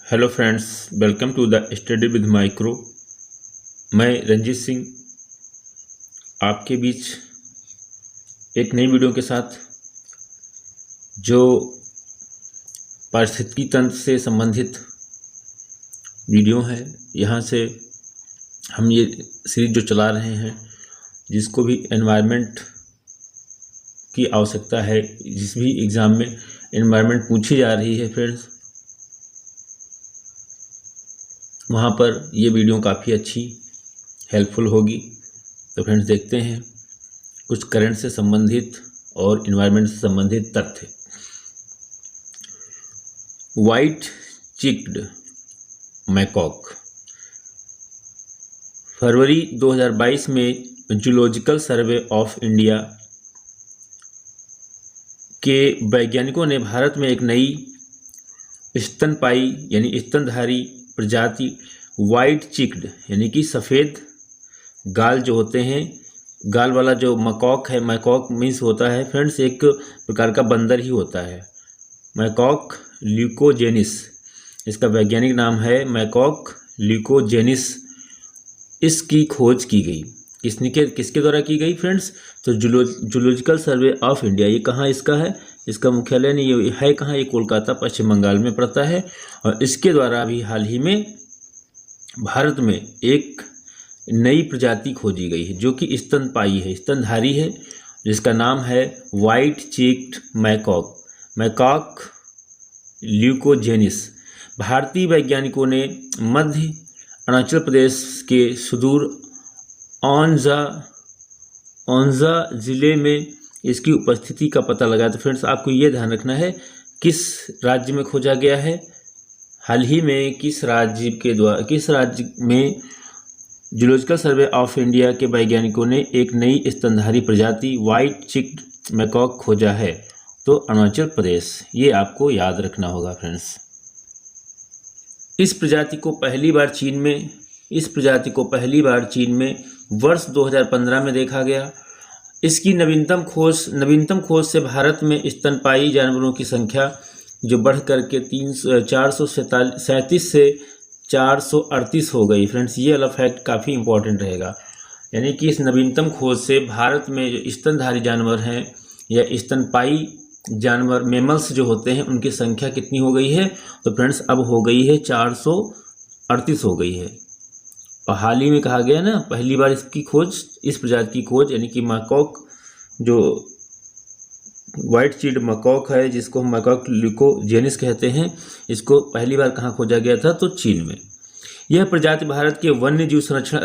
Hello friends, welcome to the study with micro. मैं रंजीत सिंह आपके बीच एक नई वीडियो के साथ जो पारिस्थितिकी तंत्र से संबंधित वीडियो है, यहाँ से हम ये सीरीज जो चला रहे हैं, जिसको भी एनवायरनमेंट की आवश्यकता है, जिस भी एग्ज़ाम में एनवायरनमेंट पूछी जा रही है फ्रेंड्स, वहाँ पर ये वीडियो काफ़ी अच्छी हेल्पफुल होगी। तो फ्रेंड्स, देखते हैं कुछ करंट से संबंधित और इन्वायरमेंट से संबंधित तथ्य। वाइट चिक्ड मैकॉक फरवरी 2022 में जूलॉजिकल सर्वे ऑफ इंडिया के वैज्ञानिकों ने भारत में एक नई स्तनपाई यानी स्तनधारी प्रजाति वाइट चिक्ड यानी कि सफ़ेद गाल जो होते हैं, गाल वाला जो मैकॉक है, मैकॉक मीन्स होता है फ्रेंड्स एक प्रकार का बंदर ही होता है। मैकॉक ल्यूकोजेनिस इसका वैज्ञानिक नाम है, मैकॉक ल्यूकोजेनिस। इसकी खोज की गई किसके द्वारा की गई फ्रेंड्स? तो जूलॉजिकल सर्वे ऑफ इंडिया। ये कहाँ इसका है? इसका मुख्यालय नहीं ये है कहाँ? ये कोलकाता पश्चिम बंगाल में पड़ता है। और इसके द्वारा अभी हाल ही में भारत में एक नई प्रजाति खोजी गई है जो कि स्तनपाई है, स्तनधारी है, जिसका नाम है वाइट चिक्ड मैकॉक, मैकॉक ल्यूकोजेनिस। भारतीय वैज्ञानिकों ने मध्य अरुणाचल प्रदेश के सुदूर ओंजा जिले में इसकी उपस्थिति का पता लगाया। तो फ्रेंड्स, आपको ये ध्यान रखना है किस राज्य में खोजा गया है, हाल ही में किस राज्य में जूलॉजिकल सर्वे ऑफ इंडिया के वैज्ञानिकों ने एक नई स्तनधारी प्रजाति वाइट चिक्ड मैकॉक खोजा है। तो अरुणाचल प्रदेश, ये आपको याद रखना होगा फ्रेंड्स। इस प्रजाति को पहली बार चीन में वर्ष 2015 में देखा गया। इसकी नवीनतम खोज से भारत में स्तनपाई जानवरों की संख्या जो बढ़ करके 437 से 438 हो गई फ्रेंड्स। ये वाला फैक्ट काफ़ी इंपॉर्टेंट रहेगा, यानी कि इस नवीनतम खोज से भारत में जो स्तनधारी जानवर हैं या स्तनपाई जानवर मेमल्स जो होते हैं, उनकी संख्या कितनी हो गई है? तो फ्रेंड्स, अब हो गई है 438 हो गई है। और हाल ही में कहा गया ना, पहली बार इसकी खोज, इस प्रजाति की खोज यानी कि मैकॉक जो वाइट चिक्ड मैकॉक है, जिसको हम मैकॉक ल्यूकोजेनिस कहते हैं, इसको पहली बार कहाँ खोजा गया था? तो चीन में। यह प्रजाति भारत के वन्य जीव संरक्षण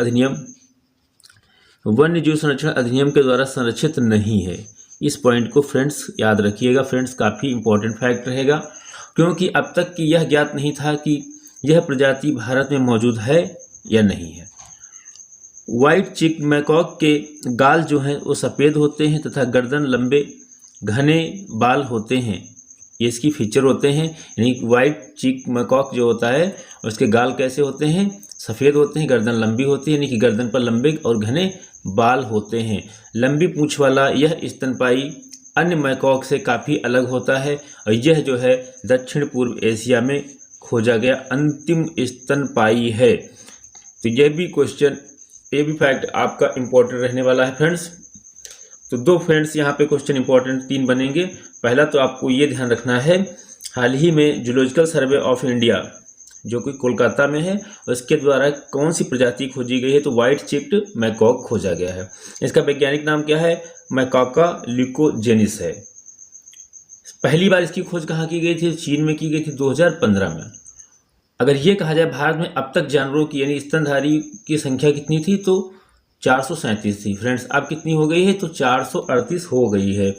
अधिनियम के द्वारा संरक्षित नहीं है। इस पॉइंट को फ्रेंड्स याद रखिएगा फ्रेंड्स, काफ़ी इंपॉर्टेंट फैक्ट रहेगा, क्योंकि अब तक कि यह ज्ञात नहीं था कि यह प्रजाति भारत में मौजूद है या नहीं है। वाइट चिक्ड मैकॉक के गाल जो हैं वो सफ़ेद होते हैं तथा गर्दन लंबे घने बाल होते हैं। ये इसकी फीचर होते हैं, यानी वाइट चिक्ड मैकॉक जो होता है उसके गाल कैसे होते हैं? सफ़ेद होते हैं, गर्दन लंबी होती है, यानी कि गर्दन पर लंबे और घने बाल होते हैं। लंबी पूंछ वाला यह स्तनपाई अन्य मैकॉक से काफ़ी अलग होता है और यह जो है दक्षिण पूर्व एशिया में खोजा गया अंतिम स्तनपाई है। तो ये भी फैक्ट आपका इम्पोर्टेंट रहने वाला है फ्रेंड्स। तो दो फ्रेंड्स यहाँ पे क्वेश्चन इंपॉर्टेंट 3 बनेंगे। पहला तो आपको ये ध्यान रखना है, हाल ही में जूलॉजिकल सर्वे ऑफ इंडिया जो कि कोलकाता में है, उसके द्वारा कौन सी प्रजाति खोजी गई है? तो वाइट चिक्ड मैकॉक खोजा गया है। इसका वैज्ञानिक नाम क्या है? मैकॉका ल्यूकोजेनिस है। पहली बार इसकी खोज कहाँ की गई थी? चीन में की गई थी 2015 में। अगर ये कहा जाए भारत में अब तक जानवरों की यानी स्तनधारी की संख्या कितनी थी? तो 437 थी फ्रेंड्स। अब कितनी हो गई है? तो 438 हो गई है।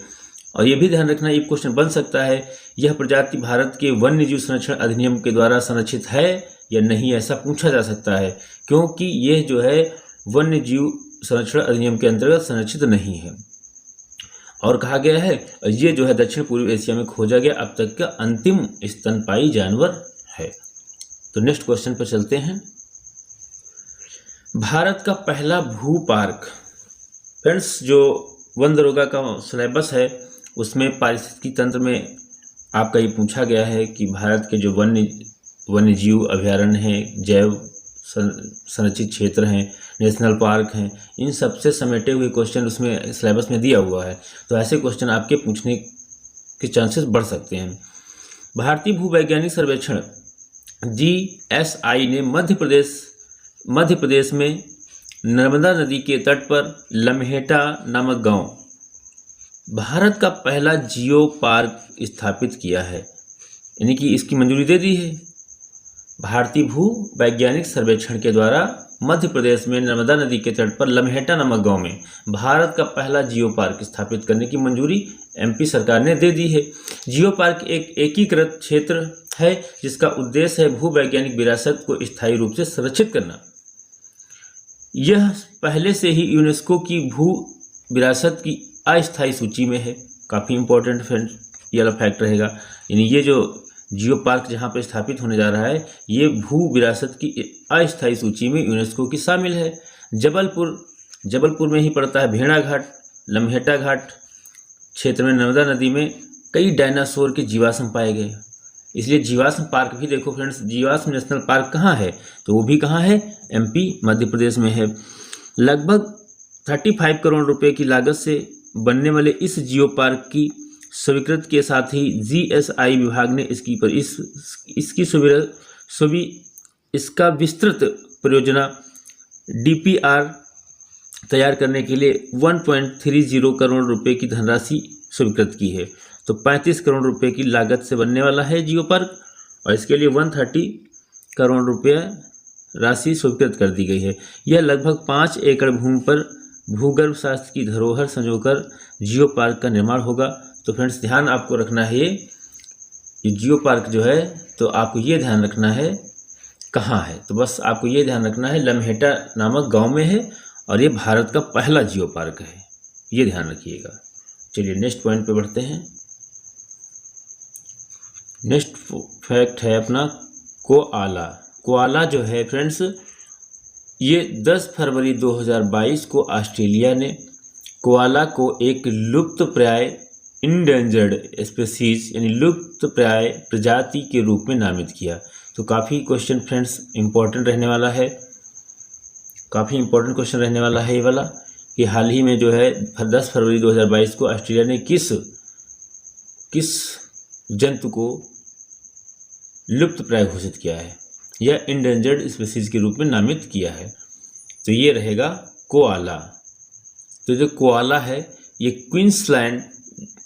और ये भी ध्यान रखना, ये क्वेश्चन बन सकता है, यह प्रजाति भारत के वन्य जीव संरक्षण अधिनियम के द्वारा संरक्षित है या नहीं, ऐसा पूछा जा सकता है, क्योंकि यह जो है वन्य जीव संरक्षण अधिनियम के अंतर्गत संरक्षित नहीं है। और कहा गया है ये जो है दक्षिण पूर्व एशिया में खोजा गया अब तक का अंतिम स्तनपाई जानवर है। तो नेक्स्ट क्वेश्चन पर चलते हैं। भारत का पहला भू पार्क फ्रेंड्स, जो वन दरोगा का सिलेबस है उसमें पारिस्थितिकी तंत्र में आपका ये पूछा गया है कि भारत के जो वन्य वन्यजीव अभयारण्य हैं, जैव संरक्षित क्षेत्र हैं, नेशनल पार्क हैं, इन सब से समेटे हुए क्वेश्चन उसमें सिलेबस में दिया हुआ है। तो ऐसे क्वेश्चन आपके पूछने के चांसेस बढ़ सकते हैं। भारतीय भूवैज्ञानिक सर्वेक्षण GSI ने मध्य प्रदेश में नर्मदा नदी के तट पर लम्हेटा नामक गांव भारत का पहला जियो पार्क स्थापित किया है, यानी कि इसकी मंजूरी दे दी है। भारतीय भू वैज्ञानिक सर्वेक्षण के द्वारा मध्य प्रदेश में नर्मदा नदी के तट पर लम्हेटा नामक गांव में भारत का पहला जियो पार्क स्थापित करने की मंजूरी MP सरकार ने दे दी है। जियो पार्क एक एकीकृत क्षेत्र है जिसका उद्देश्य है भू वैज्ञानिक विरासत को स्थायी रूप से संरक्षित करना। यह पहले से ही यूनेस्को की भू विरासत की अस्थायी सूची में है। काफ़ी इंपॉर्टेंट फ्रेंड ये वाला फैक्ट रहेगा, यानी ये जो जियो पार्क जहाँ पर स्थापित होने जा रहा है ये भू विरासत की अस्थायी सूची में यूनेस्को की शामिल है। जबलपुर में ही पड़ता है भेड़ा घाट। लम्हेटा घाट क्षेत्र में नर्मदा नदी में कई डायनासोर के जीवाश्म पाए गए, इसलिए जीवाश्म पार्क भी देखो फ्रेंड्स, जीवाश्म नेशनल पार्क कहाँ है तो वो भी कहाँ है, MP मध्य प्रदेश में है। लगभग 35 करोड़ रुपए की लागत से बनने वाले इस जियो पार्क की स्वीकृति के साथ ही GSI विभाग ने इसका विस्तृत परियोजना DPR तैयार करने के लिए 1.30 करोड़ रुपए की धनराशि स्वीकृत की है। तो 35 करोड़ रुपए की लागत से बनने वाला है जियो पार्क और इसके लिए 130 करोड़ रुपये राशि स्वीकृत कर दी गई है। यह लगभग 5 एकड़ भूमि पर भूगर्भ शास्त्र की धरोहर संजोकर जियो पार्क का निर्माण होगा। तो फ्रेंड्स ध्यान आपको रखना है, ये जियो पार्क जो है तो आपको ये ध्यान रखना है कहाँ है, तो बस आपको ये ध्यान रखना है लम्हेटा नामक गांव में है और ये भारत का पहला जियो पार्क है, ये ध्यान रखिएगा। चलिए नेक्स्ट पॉइंट पे बढ़ते हैं। नेक्स्ट फैक्ट है अपना कोआला। कोआला जो है फ्रेंड्स ये 10 फरवरी 2022 को ऑस्ट्रेलिया ने कोआला को एक लुप्तप्राय इंडेंजर्ड स्पीसीज यानी लुप्तप्राय प्रजाति के रूप में नामित किया। तो काफ़ी क्वेश्चन फ्रेंड्स इंपॉर्टेंट रहने वाला है, काफ़ी इंपॉर्टेंट क्वेश्चन रहने वाला है ये वाला कि हाल ही में जो है 10 फरवरी 2022 को ऑस्ट्रेलिया ने किस जंतु को लुप्तप्राय घोषित किया है या इंडेंजर्ड स्पीसीज के रूप में नामित किया है। तो ये रहेगा कोआला। तो जो कोआला है ये क्वींसलैंड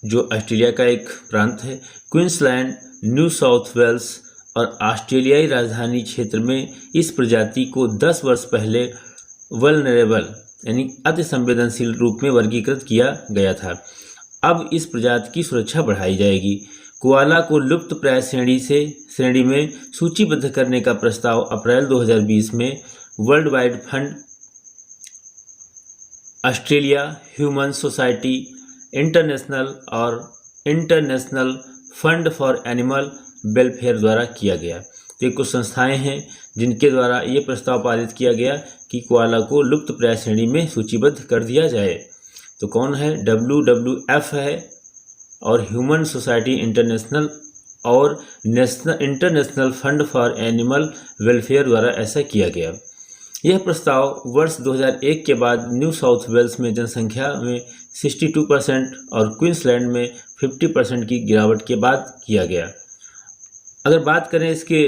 जो ऑस्ट्रेलिया का एक प्रांत है, क्वींसलैंड, न्यू साउथ वेल्स और ऑस्ट्रेलियाई राजधानी क्षेत्र में इस प्रजाति को 10 वर्ष पहले वल्नरेबल यानी अति संवेदनशील रूप में वर्गीकृत किया गया था। अब इस प्रजाति की सुरक्षा बढ़ाई जाएगी। कोआला को लुप्तप्राय श्रेणी में सूचीबद्ध करने का प्रस्ताव अप्रैल 2020 में world wide fund, Australia human society international और international fund for animal welfare द्वारा किया गया। तो ये कुछ संस्थाएं हैं जिनके द्वारा ये प्रस्ताव पारित किया गया कि कोआला को लुप्तप्राय श्रेणी में सूचीबद्ध कर दिया जाए। तो कौन है, WWF है और ह्यूमन सोसाइटी इंटरनेशनल और international fund for animal welfare द्वारा ऐसा किया गया। यह प्रस्ताव वर्ष 2001 के बाद न्यू साउथ वेल्स में जनसंख्या में 62% और क्वींसलैंड में 50% की गिरावट के बाद किया गया। अगर बात करें इसके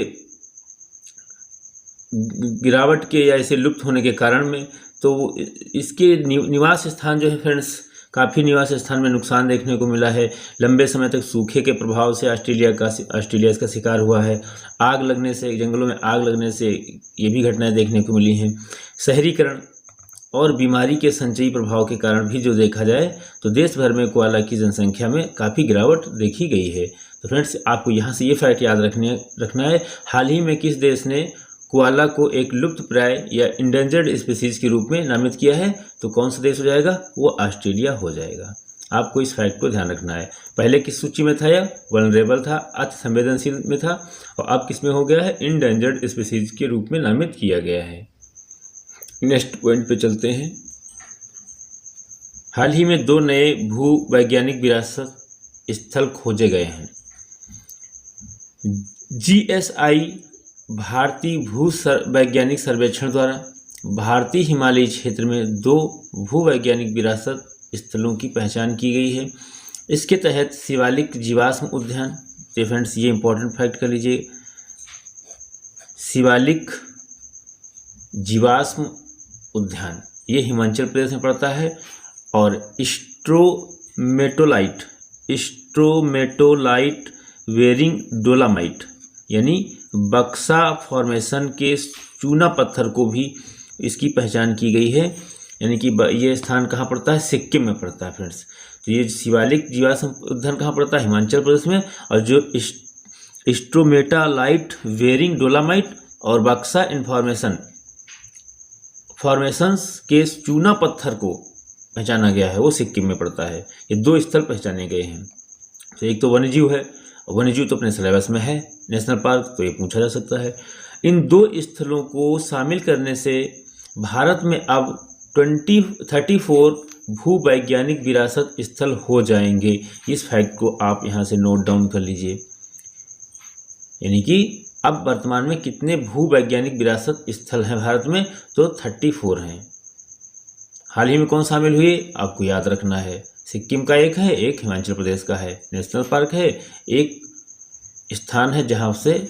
गिरावट के या इसे लुप्त होने के कारण में, तो इसके निवास स्थान जो है फ्रेंड्स, काफ़ी निवास स्थान में नुकसान देखने को मिला है। लंबे समय तक सूखे के प्रभाव से ऑस्ट्रेलिया इसका शिकार हुआ है। आग लगने से, जंगलों में आग लगने से ये भी घटनाएं देखने को मिली हैं। शहरीकरण और बीमारी के संचयी प्रभाव के कारण भी जो देखा जाए तो देश भर में कोआला की जनसंख्या में काफ़ी गिरावट देखी गई है। तो फ्रेंड्स आपको यहाँ से ये फैक्ट याद रखना है, हाल ही में किस देश ने कोआला को एक लुप्तप्राय या इंडेंजर्ड स्पीसीज के रूप में नामित किया है, तो कौन सा देश हो जाएगा, वो ऑस्ट्रेलिया हो जाएगा। आपको इस फैक्ट को ध्यान रखना है। पहले किस सूची में था, यह वल्नरेबल था, अति संवेदनशील में था, और अब किस में हो गया है, इंडेंजर्ड स्पीसीज के रूप में नामित किया गया है। नेक्स्ट पॉइंट पे चलते हैं। हाल ही में 2 नए भू वैज्ञानिक विरासत स्थल खोजे गए हैं। GSI भारतीय वैज्ञानिक सर्वेक्षण द्वारा भारतीय हिमालयी क्षेत्र में 2 भूवैज्ञानिक विरासत स्थलों की पहचान की गई है। इसके तहत शिवालिक जीवाश्म उद्यान, तो फ्रेंड्स ये इंपॉर्टेंट फैक्ट कर लीजिए, शिवालिक जीवाश्म उद्यान ये हिमाचल प्रदेश में पड़ता है, और स्ट्रोमेटोलाइट वेरिंग डोलामाइट यानी बक्सा फॉर्मेशन के चूना पत्थर को भी इसकी पहचान की गई है, यानी कि ये स्थान कहाँ पड़ता है, सिक्किम में पड़ता है फ्रेंड्स। तो ये शिवालिक जीवाश्म उद्यान कहाँ पड़ता है, हिमाचल प्रदेश में, और जो स्ट्रोमेटालाइट वेरिंग डोलामाइट और बक्सा फॉर्मेशंस के चूना पत्थर को पहचाना गया है, वो सिक्किम में पड़ता है। ये 2 स्थल पहचाने गए हैं। तो एक तो वन्यजीव है, वन्यजीव तो अपने सिलेबस में है, नेशनल पार्क, तो ये पूछा जा सकता है। इन 2 स्थलों को शामिल करने से भारत में अब 34 भूवैज्ञानिक विरासत स्थल हो जाएंगे। इस फैक्ट को आप यहाँ से नोट डाउन कर लीजिए, यानी कि अब वर्तमान में कितने भूवैज्ञानिक विरासत स्थल हैं भारत में, तो 34 हैं। हाल ही में कौन शामिल हुए आपको याद रखना है, सिक्किम का एक है, एक हिमाचल प्रदेश का है, नेशनल पार्क है, एक स्थान है जहां से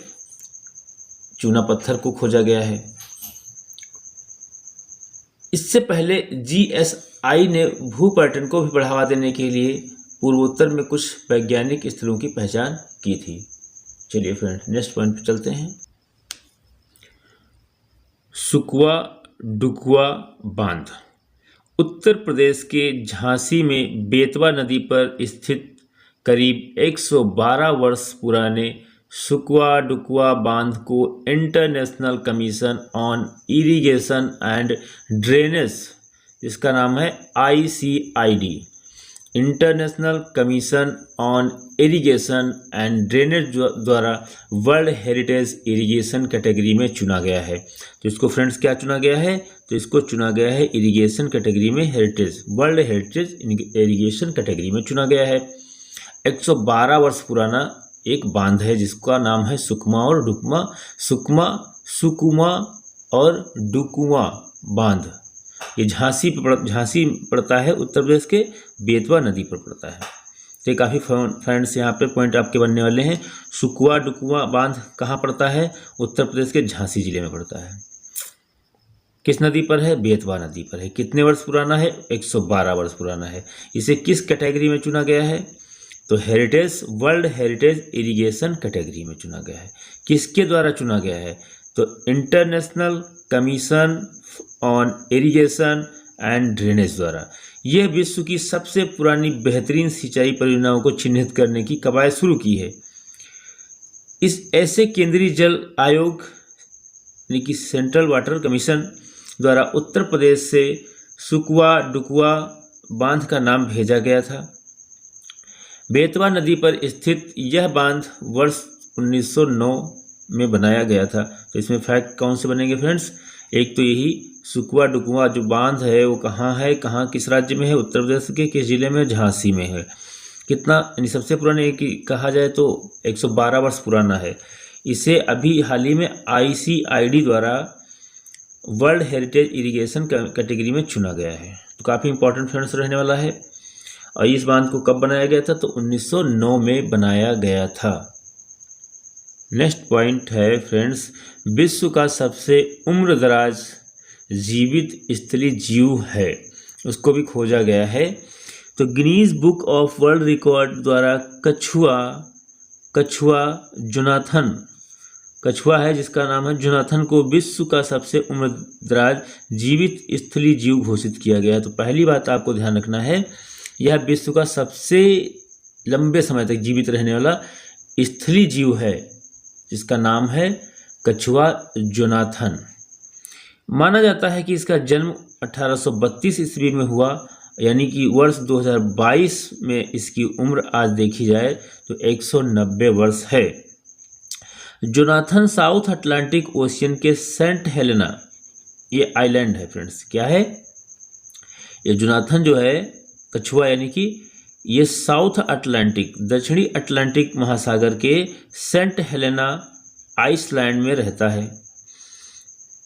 चूना पत्थर को खोजा गया है। इससे पहले GSI ने भू पर्यटन को भी बढ़ावा देने के लिए पूर्वोत्तर में कुछ वैज्ञानिक स्थलों की पहचान की थी। चलिए फ्रेंड्स नेक्स्ट पॉइंट पे चलते हैं। सुकवा डुकवा बांध उत्तर प्रदेश के झांसी में बेतवा नदी पर स्थित करीब 112 वर्ष पुराने सुकवा डुकवा बांध को international commission on irrigation and drainage, जिसका नाम है ICID, international commission on irrigation and drainage द्वारा वर्ल्ड हेरिटेज इरिगेशन कैटेगरी में चुना गया है। तो इसको फ्रेंड्स क्या चुना गया है, तो इसको चुना गया है इरिगेशन कैटेगरी में, heritage, world heritage irrigation category में चुना गया है। 112 वर्ष पुराना एक बांध है जिसका नाम है सुकमा और डुकमा, सुकुमा और डुकुआ बांध। ये झांसी पड़ता है, उत्तर प्रदेश के बेतवा नदी पर पड़ता है। तो काफ़ी फ्रेंड्स यहाँ पे पॉइंट आपके बनने वाले हैं। सुकुआ डुकुआ बांध कहाँ पड़ता है, उत्तर प्रदेश के झांसी जिले में पड़ता है। किस नदी पर है, बेतवा नदी पर है। कितने वर्ष पुराना है, 112 वर्ष पुराना है। इसे किस कैटेगरी में चुना गया है, तो heritage, world heritage irrigation category में चुना गया है। किसके द्वारा चुना गया है, तो international commission on irrigation and drainage द्वारा। यह विश्व की सबसे पुरानी बेहतरीन सिंचाई परियोजनाओं को चिन्हित करने की कवायद शुरू की है। इस ऐसे केंद्रीय जल आयोग यानी कि सेंट्रल वाटर कमीशन द्वारा उत्तर प्रदेश से सुकवा डुकवा बांध का नाम भेजा गया था। बेतवा नदी पर स्थित यह बांध वर्ष 1909 में बनाया गया था। तो इसमें फैक्ट कौन से बनेंगे फ्रेंड्स, एक तो यही सुकवा डुकवा जो बांध है वो कहाँ है, कहाँ किस राज्य में है, उत्तर प्रदेश के किस जिले में, झांसी में है। कितना यानी सबसे पुराने कहा जाए तो 112 वर्ष पुराना है। इसे अभी हाल ही में ICID द्वारा वर्ल्ड हेरिटेज इरिगेशन कैटेगरी में चुना गया है। तो काफ़ी इंपॉर्टेंट फ्रेंड्स रहने वाला है। और इस बांध को कब बनाया गया था, तो 1909 में बनाया गया था। नेक्स्ट पॉइंट है फ्रेंड्स, विश्व का सबसे उम्रदराज जीवित स्थलीय जीव है, उसको भी खोजा गया है। तो Guinness book of world record द्वारा कछुआ है जिसका नाम है जोनाथन को विश्व का सबसे उम्रदराज जीवित स्थलीय जीव घोषित किया गया है। तो पहली बात आपको ध्यान रखना है, यह विश्व का सबसे लंबे समय तक जीवित रहने वाला स्थलीय जीव है जिसका नाम है कछुआ जोनाथन। माना जाता है कि इसका जन्म 1832 ईस्वी में हुआ, यानी कि वर्ष 2022 में इसकी उम्र आज देखी जाए तो 190 वर्ष है। जोनाथन साउथ अटलांटिक ओशियन के सेंट हेलेना, ये आइलैंड है फ्रेंड्स, क्या है ये जोनाथन जो है कछुआ, यानी कि ये साउथ अटलांटिक दक्षिणी अटलांटिक महासागर के सेंट हेलेना आइसलैंड में रहता है।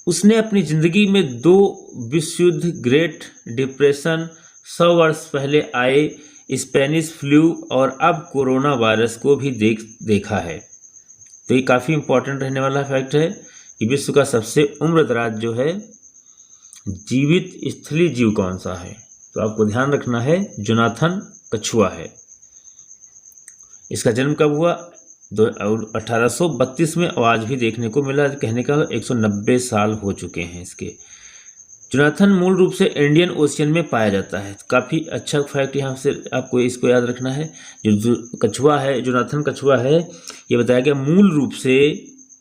उसने अपनी ज़िंदगी में 2 विश्व युद्ध, ग्रेट डिप्रेशन, 100 वर्ष पहले आए स्पेनिश फ्लू और अब कोरोना वायरस को भी देखा है। तो ये काफ़ी इम्पोर्टेंट रहने वाला फैक्ट है कि विश्व का सबसे उम्रदराज जो है जीवित स्थलीय जीव कौन सा है। तो आपको ध्यान रखना है जोनाथन कछुआ है। इसका जन्म कब हुआ? 1832 में, और आज भी देखने को मिला। कहने का 190 साल हो चुके हैं इसके। जोनाथन मूल रूप से इंडियन ओशियन में पाया जाता है। काफ़ी अच्छा फैक्ट यहाँ से आपको इसको याद रखना है। जो कछुआ है, जोनाथन कछुआ है, ये बताया गया मूल रूप से,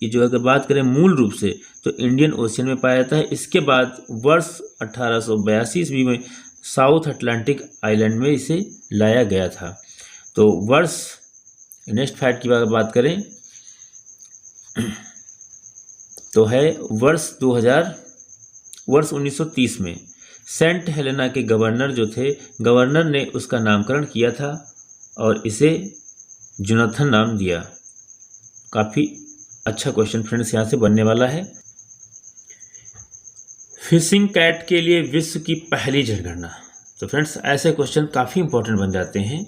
ये जो अगर बात करें मूल रूप से तो इंडियन ओशियन में पाया जाता है। इसके बाद वर्ष 1882 ईस्वी में साउथ अटलांटिक आइलैंड में इसे लाया गया था। तो वर्ष, नेक्स्ट फैक्ट की बात करें तो है वर्ष 1930 में सेंट हेलेना के गवर्नर जो थे, गवर्नर ने उसका नामकरण किया था और इसे जोनाथन नाम दिया। काफ़ी अच्छा क्वेश्चन फ्रेंड्स यहाँ से बनने वाला है। फिशिंग कैट के लिए विश्व की पहली जनगणना। तो फ्रेंड्स ऐसे क्वेश्चन काफ़ी इंपॉर्टेंट बन जाते हैं।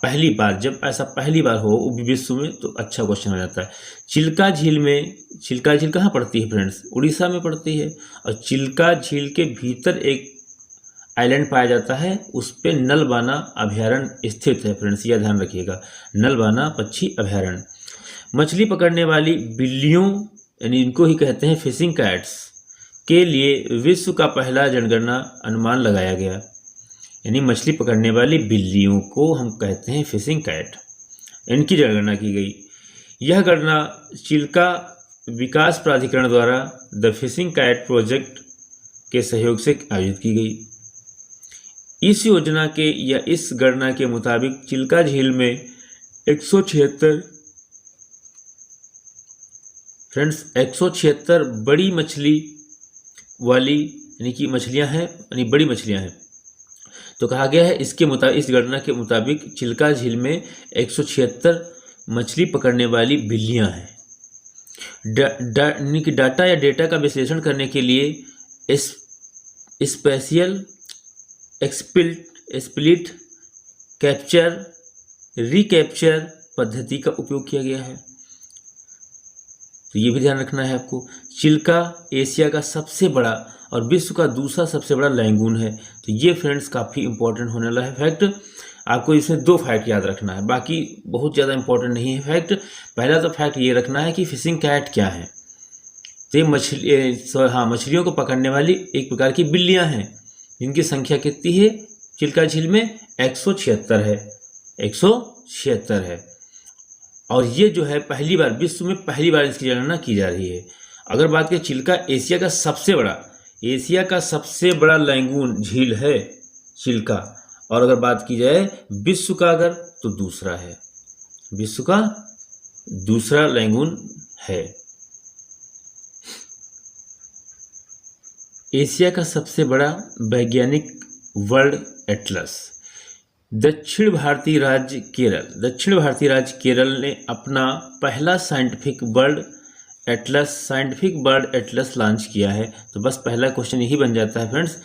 पहली बार, जब ऐसा पहली बार हो विश्व में तो अच्छा क्वेश्चन हो जाता है। चिल्का झील में, चिल्का झील कहाँ पड़ती है फ्रेंड्स? उड़ीसा में पड़ती है। और चिल्का झील के भीतर एक आइलैंड पाया जाता है, उस पे नलबाना अभयारण्य स्थित है फ्रेंड्स, यह ध्यान रखिएगा, नलबाना पक्षी अभयारण्य। मछली पकड़ने वाली बिल्लियों, यानी इनको ही कहते हैं फिशिंग कैट्स, के लिए विश्व का पहला जनगणना अनुमान लगाया गया। यानी मछली पकड़ने वाली बिल्लियों को हम कहते हैं फिशिंग कैट, इनकी जनगणना की गई। यह गणना चिल्का विकास प्राधिकरण द्वारा द फिशिंग कैट प्रोजेक्ट के सहयोग से आयोजित की गई। इस योजना के या इस गणना के मुताबिक चिल्का झील में 176 फ्रेंड्स 176 बड़ी मछली वाली यानी कि मछलियां हैं, यानी बड़ी मछलियां हैं। तो कहा गया है इसके मुताबिक, इस गणना के मुताबिक चिल्का झील में 176 मछली पकड़ने वाली बिल्लियां हैं। डाटा या डेटा का विश्लेषण करने के लिए स्पेशियल स्प्लिट कैप्चर रिकैप्चर पद्धति का उपयोग किया गया है। तो ये भी ध्यान रखना है आपको। चिल्का एशिया का सबसे बड़ा और विश्व का दूसरा सबसे बड़ा लैंगून है। तो ये फ्रेंड्स काफ़ी इंपॉर्टेंट होने वाला है फैक्ट। आपको इसमें 2 फैक्ट याद रखना है, बाकी बहुत ज़्यादा इंपॉर्टेंट नहीं है फैक्ट। पहला तो फैक्ट ये रखना है कि फिशिंग कैट क्या है। तो ये मछलियों को पकड़ने वाली एक प्रकार की बिल्लियाँ हैं, जिनकी संख्या कितनी है चिल्का झील में? 176 है, 176 है। और ये जो है पहली बार, विश्व में पहली बार इसकी गणना की जा रही है। अगर बात करें चिल्का एशिया का सबसे बड़ा लैंगून झील है चिल्का। और अगर बात की जाए विश्व का अगर, तो दूसरा है, विश्व का दूसरा लैंगून है। एशिया का सबसे बड़ा वैज्ञानिक वर्ल्ड एटलस। दक्षिण भारतीय राज्य केरल ने अपना पहला साइंटिफिक बर्ड एटलस लॉन्च किया है। तो बस पहला क्वेश्चन यही बन जाता है फ्रेंड्स,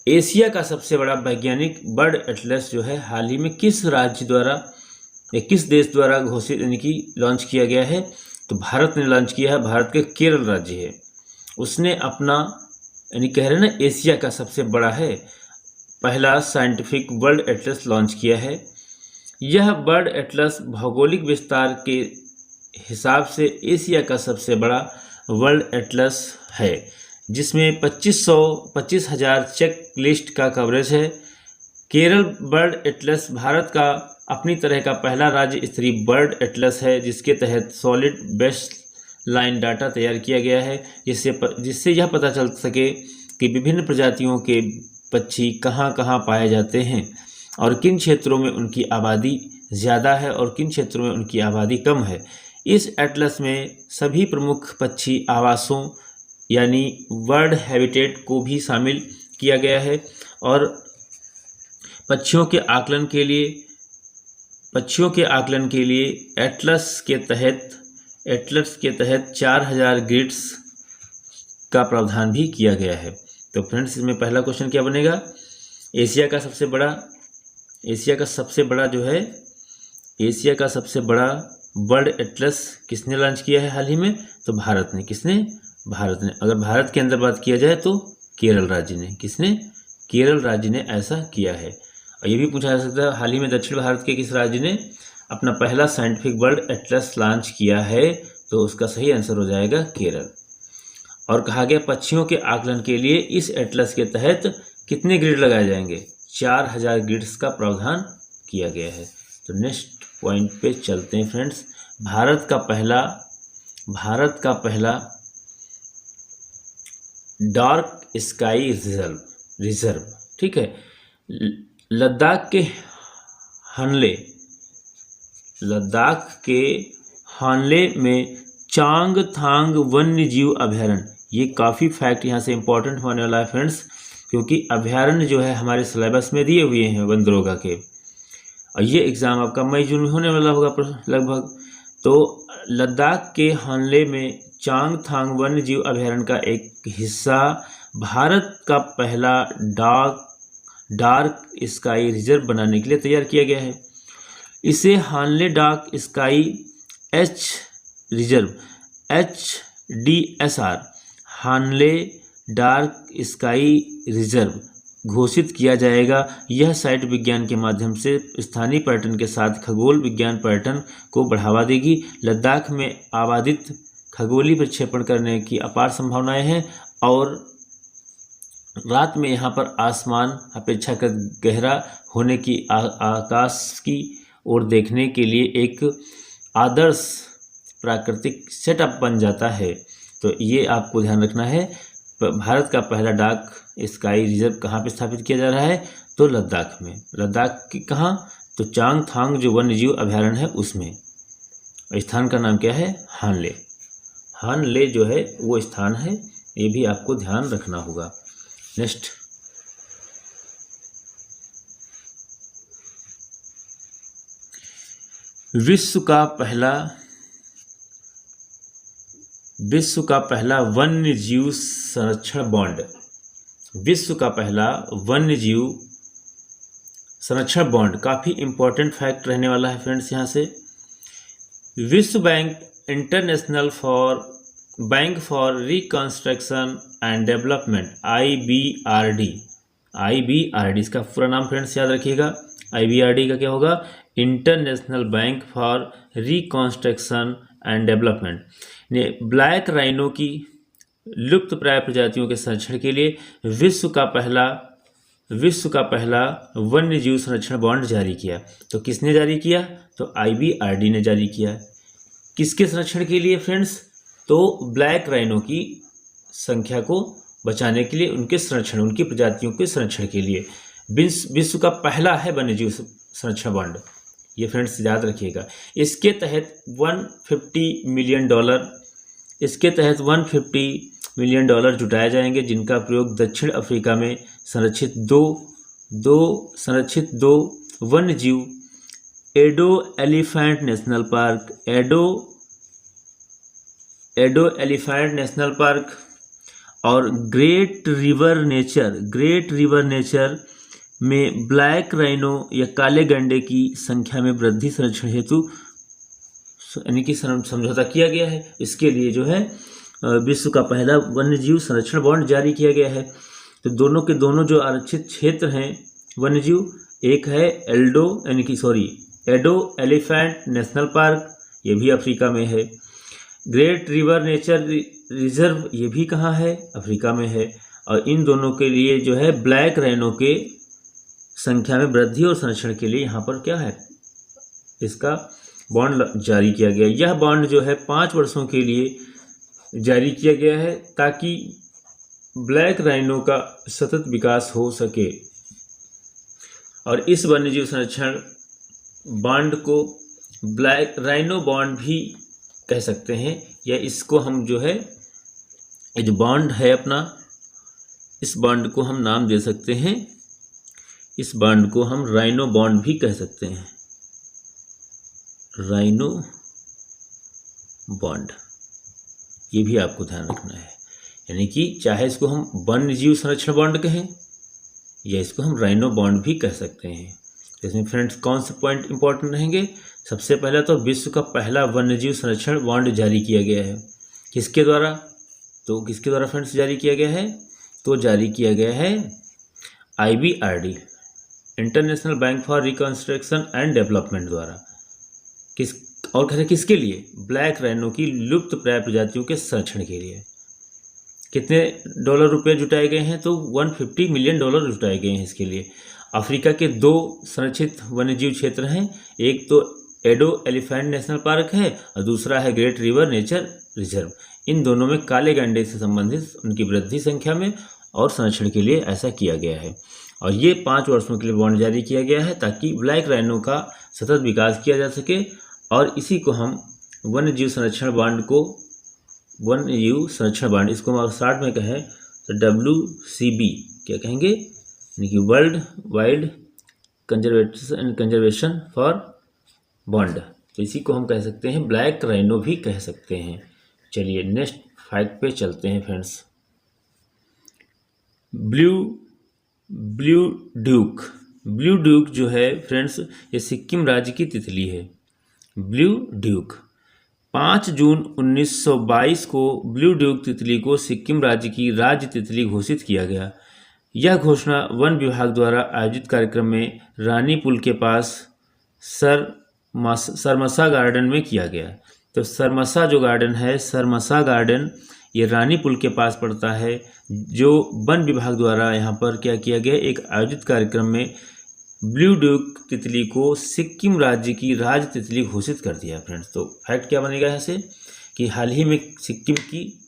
एशिया का सबसे बड़ा वैज्ञानिक बर्ड एटलस जो है हाल ही में किस राज्य द्वारा या किस देश द्वारा घोषित यानी कि लॉन्च किया गया है? तो भारत ने लॉन्च किया है। भारत के केरल राज्य है, उसने अपना यानी कह रहे हैं ना एशिया का सबसे बड़ा है, पहला साइंटिफिक बर्ड एटलस लॉन्च किया है। यह बर्ड एटलस भौगोलिक विस्तार के हिसाब से एशिया का सबसे बड़ा वर्ल्ड एटलस है, जिसमें 25,000 चेक लिस्ट का कवरेज है। केरल बर्ड एटलस भारत का अपनी तरह का पहला राज्य स्तरीय बर्ड एटलस है, जिसके तहत सॉलिड बेस लाइन डाटा तैयार किया गया है, जिससे यह पता चल सके कि विभिन्न प्रजातियों के पक्षी कहाँ कहाँ पाए जाते हैं और किन क्षेत्रों में उनकी आबादी ज़्यादा है और किन क्षेत्रों में उनकी आबादी कम है। इस एटलस में सभी प्रमुख पक्षी आवासों यानी बर्ड हैबिटेट को भी शामिल किया गया है और पक्षियों के आकलन के लिए एटलस के तहत एटलस के तहत 4000 ग्रिड्स का प्रावधान भी किया गया है। तो फ्रेंड्स इसमें पहला क्वेश्चन क्या बनेगा, एशिया का सबसे बड़ा वर्ल्ड एटलस किसने लॉन्च किया है हाल ही में, तो भारत ने। किसने, भारत ने। अगर भारत के अंदर बात किया जाए तो केरल राज्य ने। किसने, केरल राज्य ने ऐसा किया है। और ये भी पूछा जा सकता है हाल ही में दक्षिण भारत के किस राज्य ने अपना पहला साइंटिफिक वर्ल्ड एटलस लॉन्च किया है, तो उसका सही आंसर हो जाएगा केरल। और कहा गया पक्षियों के आकलन के लिए इस एटलस के तहत कितने ग्रिड लगाए जाएंगे, 4000 ग्रिड्स का प्रावधान किया गया है। तो नेक्स्ट पॉइंट पे चलते हैं फ्रेंड्स। भारत का पहला डार्क स्काई रिजर्व, ठीक है, लद्दाख के हानले में चांगथांग वन्य जीव अभयारण्य। ये काफ़ी फैक्ट यहाँ से इंपॉर्टेंट होने वाला है फ्रेंड्स, क्योंकि अभयारण्य जो है हमारे सिलेबस में दिए हुए हैं वन दरोगा के, और ये एग्ज़ाम आपका मई जून में होने वाला होगा लगभग। तो लद्दाख के हानले में चांगथांग वन्य जीव अभयारण्य का एक हिस्सा भारत का पहला डार्क स्काई रिजर्व बनाने के लिए तैयार किया गया है। इसे हानले डार्क स्काई रिजर्व HDSR हानले डार्क स्काई रिजर्व घोषित किया जाएगा। यह साइट विज्ञान के माध्यम से स्थानीय पर्यटन के साथ खगोल विज्ञान पर्यटन को बढ़ावा देगी। लद्दाख में आबादित खगोलीय प्रक्षेपण करने की अपार संभावनाएं हैं, और रात में यहाँ पर आसमान अपेक्षाकृत गहरा होने की आकाश की ओर देखने के लिए एक आदर्श प्राकृतिक सेटअप बन जाता है। तो ये आपको ध्यान रखना है। भारत का पहला डार्क स्काई रिजर्व कहाँ पे स्थापित किया जा रहा है, तो लद्दाख में। लद्दाख की कहाँ, तो चांगथांग जो वन्यजीव अभयारण्य है उसमें। स्थान का नाम क्या है, हानले जो है वो स्थान है, ये भी आपको ध्यान रखना होगा। नेक्स्ट, विश्व का पहला वन्य जीव संरक्षण बॉन्ड। विश्व का पहला वन्य जीव संरक्षण बॉन्ड काफ़ी इंपॉर्टेंट फैक्ट रहने वाला है फ्रेंड्स। यहाँ से विश्व bank international bank for reconstruction and development IBRD, इसका पूरा नाम फ्रेंड्स याद रखिएगा। IBRD का क्या होगा, international bank for reconstruction and development ने ब्लैक राइनो की लुप्त प्राय प्रजातियों के संरक्षण के लिए विश्व का पहला वन्य जीव संरक्षण बॉन्ड जारी किया। तो किसने जारी किया, तो IBRD ने जारी किया। किसके संरक्षण के लिए फ्रेंड्स, तो ब्लैक राइनो की संख्या को बचाने के लिए, उनके संरक्षण, उनकी प्रजातियों के संरक्षण के लिए विश्व का पहला है वन्य जीव संरक्षण बॉन्ड। ये फ्रेंड्स याद रखिएगा। इसके तहत $150 मिलियन जुटाए जाएंगे, जिनका प्रयोग दक्षिण अफ्रीका में संरक्षित दो वन्य जीव एडो एलिफेंट नेशनल पार्क और ग्रेट रिवर नेचर में ब्लैक राइनो या काले गंडे की संख्या में वृद्धि संरक्षण हेतु यानी कि समझौता किया गया है। इसके लिए जो है विश्व का पहला वन्यजीव संरक्षण बॉन्ड जारी किया गया है। तो दोनों के दोनों जो आरक्षित क्षेत्र हैं वन्यजीव, एक है एडो एलिफेंट नेशनल पार्क, ये भी अफ्रीका में है। ग्रेट रिवर नेचर रिजर्व, ये भी कहाँ है, अफ्रीका में है। और इन दोनों के लिए जो है ब्लैक राइनो के संख्या में वृद्धि और संरक्षण के लिए यहाँ पर क्या है, इसका बॉन्ड जारी किया गया। यह बॉन्ड जो है 5 वर्षों के लिए जारी किया गया है, ताकि ब्लैक राइनो का सतत विकास हो सके। और इस वन्यजीव संरक्षण बॉन्ड को ब्लैक राइनो बॉन्ड भी कह सकते हैं, या इसको हम जो है, ये जो बॉन्ड है अपना, इस बॉन्ड को हम नाम दे सकते हैं, इस बॉन्ड को हम राइनो बॉन्ड भी कह सकते हैं। राइनो बॉन्ड, ये भी आपको ध्यान रखना है। यानी कि चाहे इसको हम वन्य जीव संरक्षण बॉन्ड कहें या इसको हम राइनो बॉन्ड भी कह सकते हैं। तो इसमें फ्रेंड्स कौन से पॉइंट इंपॉर्टेंट रहेंगे? सबसे पहला तो विश्व का पहला वन्यजीव संरक्षण बॉन्ड जारी किया गया है। किसके द्वारा? तो किसके द्वारा फ्रेंड्स जारी किया गया है? तो जारी किया गया है IBRD, international bank for reconstruction and development द्वारा। कहते किसके लिए? ब्लैक राइनो की लुप्त प्राय प्रजातियों के संरक्षण के लिए। कितने डॉलर रुपए जुटाए गए हैं? तो $150 मिलियन जुटाए गए हैं इसके लिए। अफ्रीका के 2 संरक्षित वन्यजीव क्षेत्र हैं, एक तो एडो एलिफेंट नेशनल पार्क है और दूसरा है ग्रेट रिवर नेचर रिजर्व। इन दोनों में काले गैंडे से संबंधित उनकी वृद्धि संख्या में और संरक्षण के लिए ऐसा किया गया है। और ये 5 वर्षों के लिए बॉन्ड जारी किया गया है ताकि ब्लैक राइनो का सतत विकास किया जा सके। और इसी को हम वन्यजीव संरक्षण बॉन्ड को, वन्यजीव संरक्षण बॉन्ड, इसको हम शॉर्ट में कहें तो WCB क्या कहेंगे? यानी कि world wide conservation for bond. तो इसी को हम कह सकते हैं ब्लैक राइनो भी कह सकते हैं। चलिए नेक्स्ट फैक्ट पे चलते हैं फ्रेंड्स। ब्लू ड्यूक जो है फ्रेंड्स, ये सिक्किम राज्य की तितली है। ब्लू ड्यूक 5 जून 1922 को ब्लू ड्यूक तितली को सिक्किम राज्य की राज्य तितली घोषित किया गया। यह घोषणा वन विभाग द्वारा आयोजित कार्यक्रम में रानी पुल के पास सरमसा गार्डन में किया गया। तो सरमसा जो गार्डन है, सरमसा गार्डन, ये रानी पुल के पास पड़ता है, जो वन विभाग द्वारा यहाँ पर क्या किया गया, एक आयोजित कार्यक्रम में ब्लू ड्यूक तितली को सिक्किम राज्य की राज्य तितली घोषित कर दिया फ्रेंड्स। तो फैक्ट क्या बनेगा यहाँ से कि हाल ही में सिक्किम की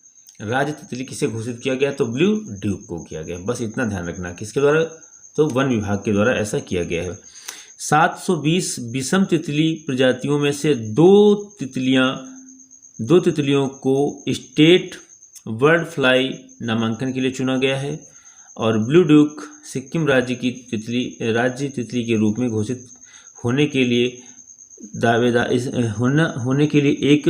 राज्य तितली किसे घोषित किया गया? तो ब्लू ड्यूक को किया गया। बस इतना ध्यान रखना। किसके द्वारा? तो वन विभाग के द्वारा ऐसा किया गया है। 720 विषम तितली प्रजातियों में से दो तितलियों को स्टेट बर्ड फ्लाई नामांकन के लिए चुना गया है। और ब्लू ड्यूक सिक्किम राज्य की राज्य तितली के रूप में घोषित होने के लिए एक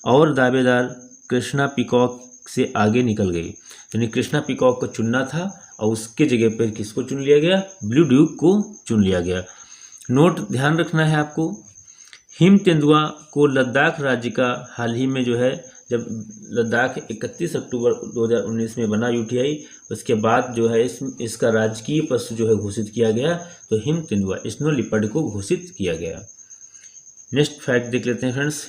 और दावेदार कृष्णा पीकॉक से आगे निकल गई। यानी कृष्णा पीकॉक को चुनना था और उसके जगह पर किसको चुन लिया गया? ब्लू ड्यूक को चुन लिया गया। नोट ध्यान रखना है आपको, हिम तेंदुआ को लद्दाख राज्य का हाल ही में जो है, जब लद्दाख 31 अक्टूबर 2019 में बना UTI, उसके बाद जो है इसका राजकीय पशु जो है घोषित किया गया। तो हिम तेंदुआ स्नो लिपर्ड को घोषित किया गया। नेक्स्ट फैक्ट देख लेते हैं फ्रेंड्स।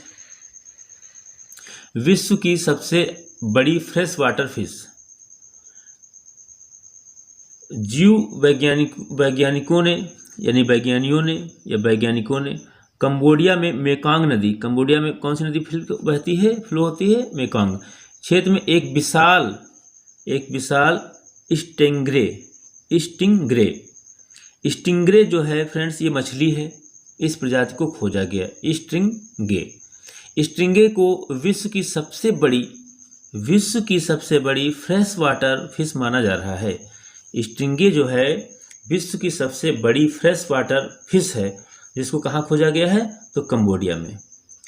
विश्व की सबसे बड़ी फ्रेश वाटर फिश। जीव वैज्ञानिकों ने कंबोडिया में मेकांग नदी, कंबोडिया में कौन सी नदी फ्लो होती है? मेकांग क्षेत्र में एक विशाल स्टिंग्रे जो है फ्रेंड्स, ये मछली है। इस प्रजाति को खोजा गया स्ट्रिंगे को विश्व की सबसे बड़ी फ्रेश वाटर फिश माना जा रहा है। स्ट्रिंगे जो है विश्व की सबसे बड़ी फ्रेश वाटर फिश है, जिसको कहाँ खोजा गया है? तो कंबोडिया में।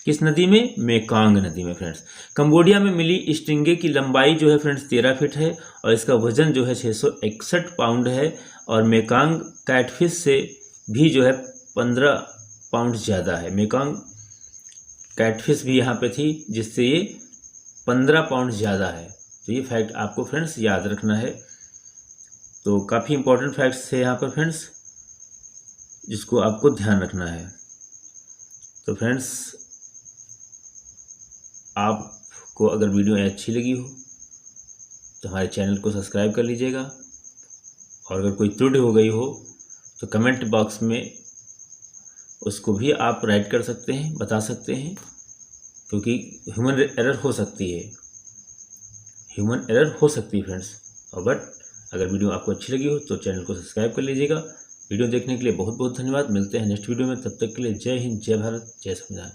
किस नदी में? मेकांग नदी में फ्रेंड्स। कंबोडिया में मिली स्ट्रिंगे की लंबाई जो है फ्रेंड्स 13 फीट है और इसका वजन जो है 661 पाउंड है। और मेकांग कैटफिश से भी जो है 15 पाउंड ज़्यादा है। मेकांग कैटफिश भी यहाँ पे थी, जिससे ये 15 पाउंड ज़्यादा है। तो ये फैक्ट आपको फ्रेंड्स याद रखना है। तो काफ़ी इंपॉर्टेंट फैक्ट्स है यहाँ पर फ्रेंड्स, जिसको आपको ध्यान रखना है। तो फ्रेंड्स, आपको अगर वीडियो अच्छी लगी हो तो हमारे चैनल को सब्सक्राइब कर लीजिएगा। और अगर कोई त्रुटि हो गई हो तो कमेंट बॉक्स में उसको भी आप राइट कर सकते हैं, बता सकते हैं, क्योंकि ह्यूमन एरर हो सकती है फ्रेंड्स। और बट अगर वीडियो आपको अच्छी लगी हो तो चैनल को सब्सक्राइब कर लीजिएगा। वीडियो देखने के लिए बहुत बहुत धन्यवाद। मिलते हैं नेक्स्ट वीडियो में, तब तक के लिए जय हिंद, जय भारत, जय संविधान।